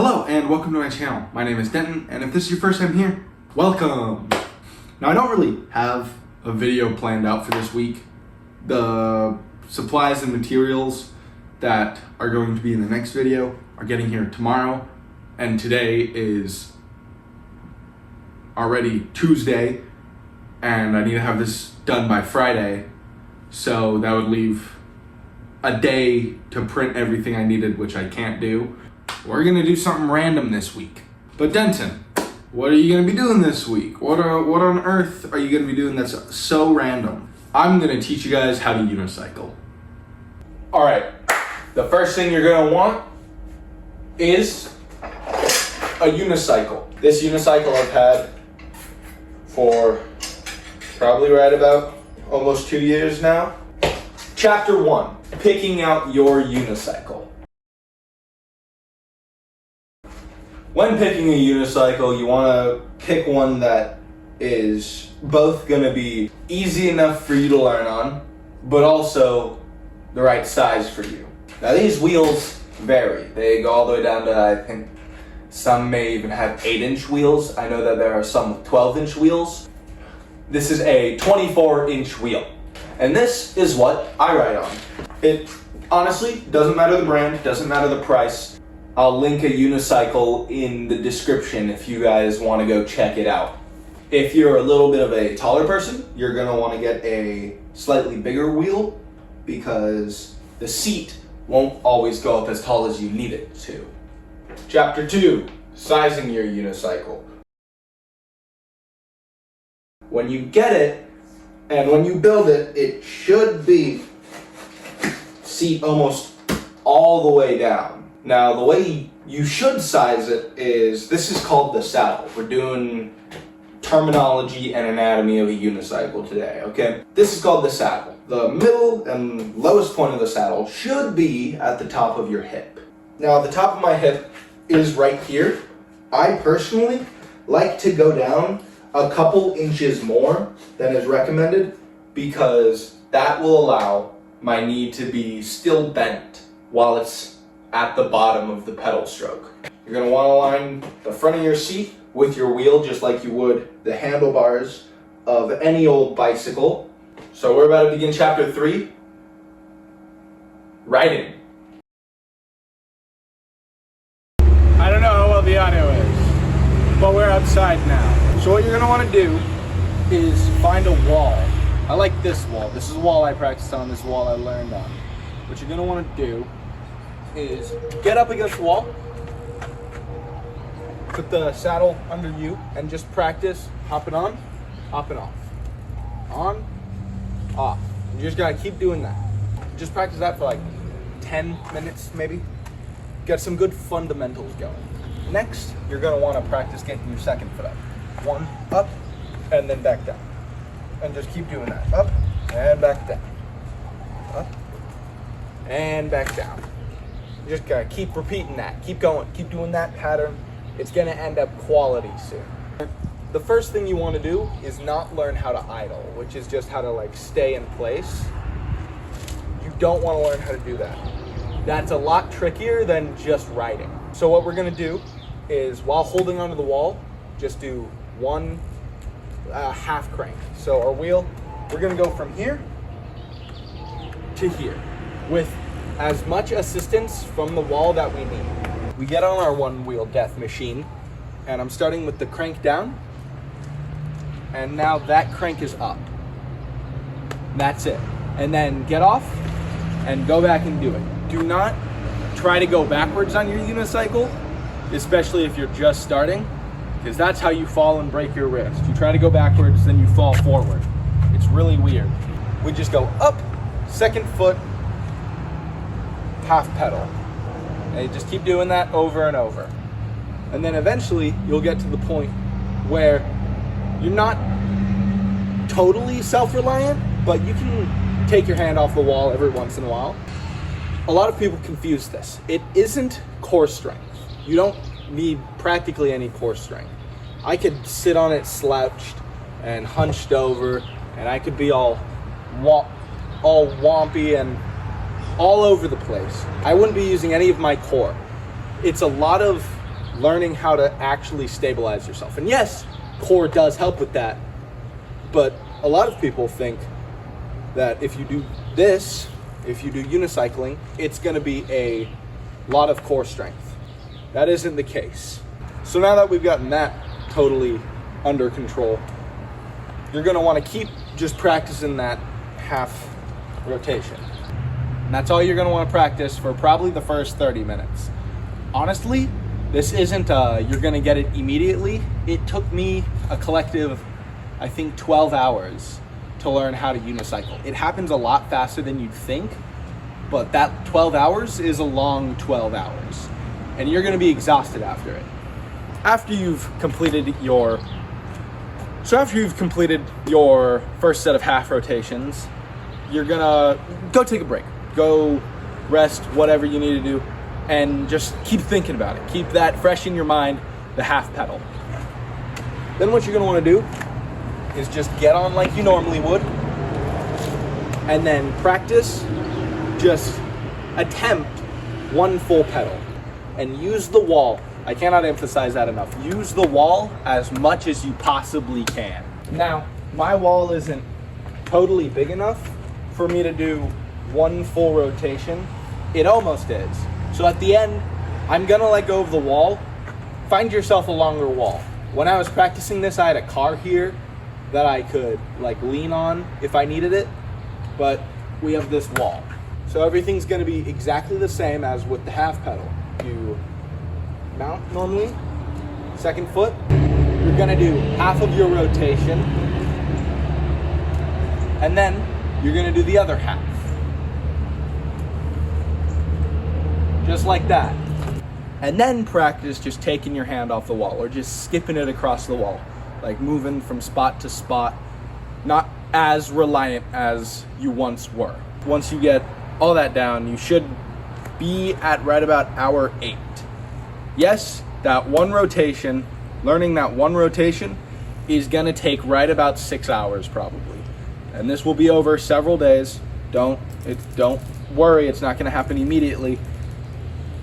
Hello and welcome to my channel. My name is Denton, and if this is your first time here, welcome! Now I don't really have a video planned out for this week. The supplies and materials that are going to be in the next video are getting here tomorrow, and today is already Tuesday, and I need to have this done by Friday, so that would leave a day to print everything I needed, which I can't do. We're gonna do something random this week. But Denton, what are you gonna be doing this week? What on earth are you gonna be doing that's so random? I'm gonna teach you guys how to unicycle. All right, the first thing you're gonna want is a unicycle. This unicycle I've had for probably right about almost 2 years now. Chapter 1, picking out your unicycle. When picking a unicycle, you want to pick one that is both going to be easy enough for you to learn on, but also the right size for you. Now these wheels vary. They go all the way down to, I think, some may even have 8-inch wheels. I know that there are some with 12-inch wheels. This is a 24-inch wheel. And this is what I ride on. It honestly doesn't matter the brand, doesn't matter the price. I'll link a unicycle in the description if you guys want to go check it out. If you're a little bit of a taller person, you're going to want to get a slightly bigger wheel because the seat won't always go up as tall as you need it to. Chapter 2, sizing your unicycle. When you get it and when you build it, it should be seat almost all the way down. Now, the way you should size it is, this is called the saddle. We're doing terminology and anatomy of a unicycle today, okay? This is called the saddle. The middle and lowest point of the saddle should be at the top of your hip. Now, the top of my hip is right here. I personally like to go down a couple inches more than is recommended because that will allow my knee to be still bent while it's at the bottom of the pedal stroke. You're going to want to align the front of your seat with your wheel just like you would the handlebars of any old bicycle. So we're about to begin chapter 3, riding. I don't know how well the audio is, but we're outside now. So what you're going to want to do is find a wall. I like this wall. This is a wall I practiced on, this wall I learned on. What you're going to want to do is get up against the wall, put the saddle under you, and just practice hopping on, hopping off. On, off. You just gotta keep doing that. Just practice that for like 10 minutes maybe. Get some good fundamentals going. Next, you're gonna wanna practice getting your second foot up. One, up, and then back down. And just keep doing that. Up, and back down. Up, and back down. You just gotta keep repeating that. Keep going. Keep doing that pattern. It's gonna end up quality soon. The first thing you want to do is not learn how to idle, which is just how to like stay in place. You don't want to learn how to do that. That's a lot trickier than just riding. So what we're gonna do is, while holding onto the wall, just do one half crank. So our wheel, we're gonna go from here to here with as much assistance from the wall that we need. We get on our one wheel death machine, and I'm starting with the crank down, and now that crank is up. That's it. And then get off and go back and do it. Do not try to go backwards on your unicycle, especially if you're just starting, because that's how you fall and break your wrist. You try to go backwards, then you fall forward. It's really weird. We just go up, second foot, half pedal. And you just keep doing that over and over. And then eventually you'll get to the point where you're not totally self-reliant, but you can take your hand off the wall every once in a while. A lot of people confuse this. It isn't core strength. You don't need practically any core strength. I could sit on it slouched and hunched over, and I could be all wompy and all over the place. I wouldn't be using any of my core. It's a lot of learning how to actually stabilize yourself. And yes, core does help with that, but a lot of people think that if you do this, if you do unicycling, it's going to be a lot of core strength. That isn't the case. So now that we've gotten that totally under control, you're going to want to keep just practicing that half rotation. And that's all you're going to want to practice for probably the first 30 minutes. Honestly, this isn't you're going to get it immediately. It took me a collective, I think, 12 hours to learn how to unicycle. It happens a lot faster than you'd think, but that 12 hours is a long 12 hours, and you're going to be exhausted after it. After you've completed your first set of half rotations, you're gonna go take a break, go rest, whatever you need to do, and just keep thinking about it. Keep that fresh in your mind, the half pedal. Then what you're gonna wanna do is just get on like you normally would, and then practice, just attempt one full pedal, and use the wall. I cannot emphasize that enough. Use the wall as much as you possibly can. Now, my wall isn't totally big enough for me to do one full rotation. It almost is. So at the end, I'm gonna let go of the wall. Find yourself a longer wall. When I was practicing this, I had a car here that I could like lean on if I needed it, but we have this wall. So everything's gonna be exactly the same as with the half pedal. You mount normally, second foot, you're gonna do half of your rotation, and then you're gonna do the other half. Just like that. And then practice just taking your hand off the wall or just skipping it across the wall, like moving from spot to spot, not as reliant as you once were. Once you get all that down, you should be at right about hour 8. Yes, that one rotation, learning that one rotation is gonna take right about 6 hours probably. And this will be over several days. Don't worry, it's not gonna happen immediately.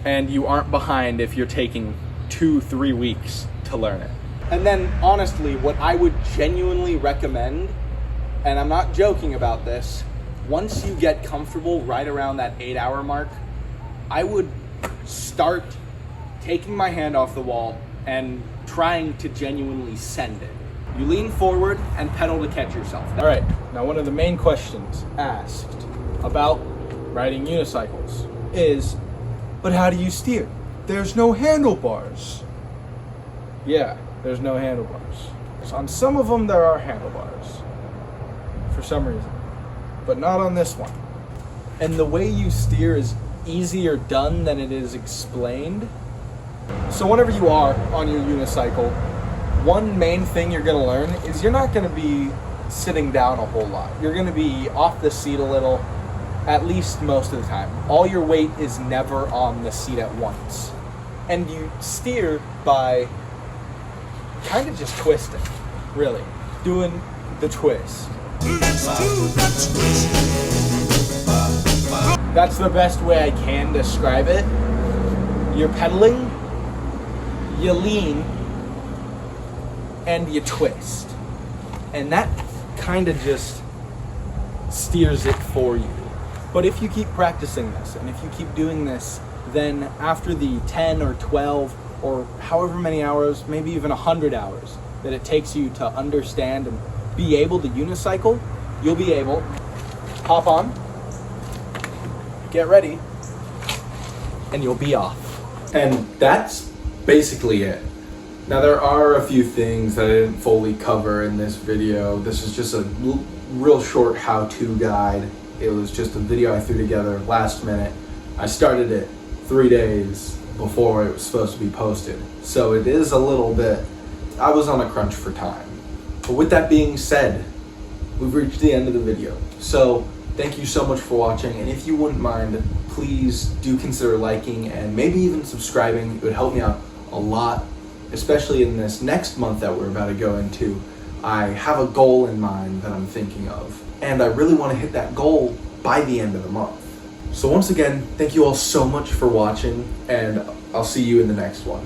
And you aren't behind if you're taking 2-3 weeks to learn it. And then honestly, what I would genuinely recommend, and I'm not joking about this, once you get comfortable right around that 8-hour mark, I would start taking my hand off the wall and trying to genuinely send it. You lean forward and pedal to catch yourself. All right, now one of the main questions asked about riding unicycles is, but how do you steer? There's no handlebars. Yeah, there's no handlebars. So on some of them there are handlebars, for some reason, but not on this one. And the way you steer is easier done than it is explained. So whenever you are on your unicycle, one main thing you're gonna learn is you're not gonna be sitting down a whole lot. You're gonna be off the seat a little, at least most of the time. All your weight is never on the seat at once. And you steer by kind of just twisting, really, doing the twist. That's the best way I can describe it. You're pedaling, you lean, and you twist. And that kind of just steers it for you. But if you keep practicing this, and if you keep doing this, then after the 10 or 12 or however many hours, maybe even 100 hours that it takes you to understand and be able to unicycle, you'll be able to hop on, get ready, and you'll be off. And that's basically it. Now there are a few things that I didn't fully cover in this video. This is just a real short how-to guide. It was just a video I threw together last minute. I started it 3 days before it was supposed to be posted. So it is a little bit, I was on a crunch for time. But with that being said, we've reached the end of the video. So thank you so much for watching. And if you wouldn't mind, please do consider liking and maybe even subscribing. It would help me out a lot, especially in this next month that we're about to go into. I have a goal in mind that I'm thinking of, and I really want to hit that goal by the end of the month. So once again, thank you all so much for watching, and I'll see you in the next one.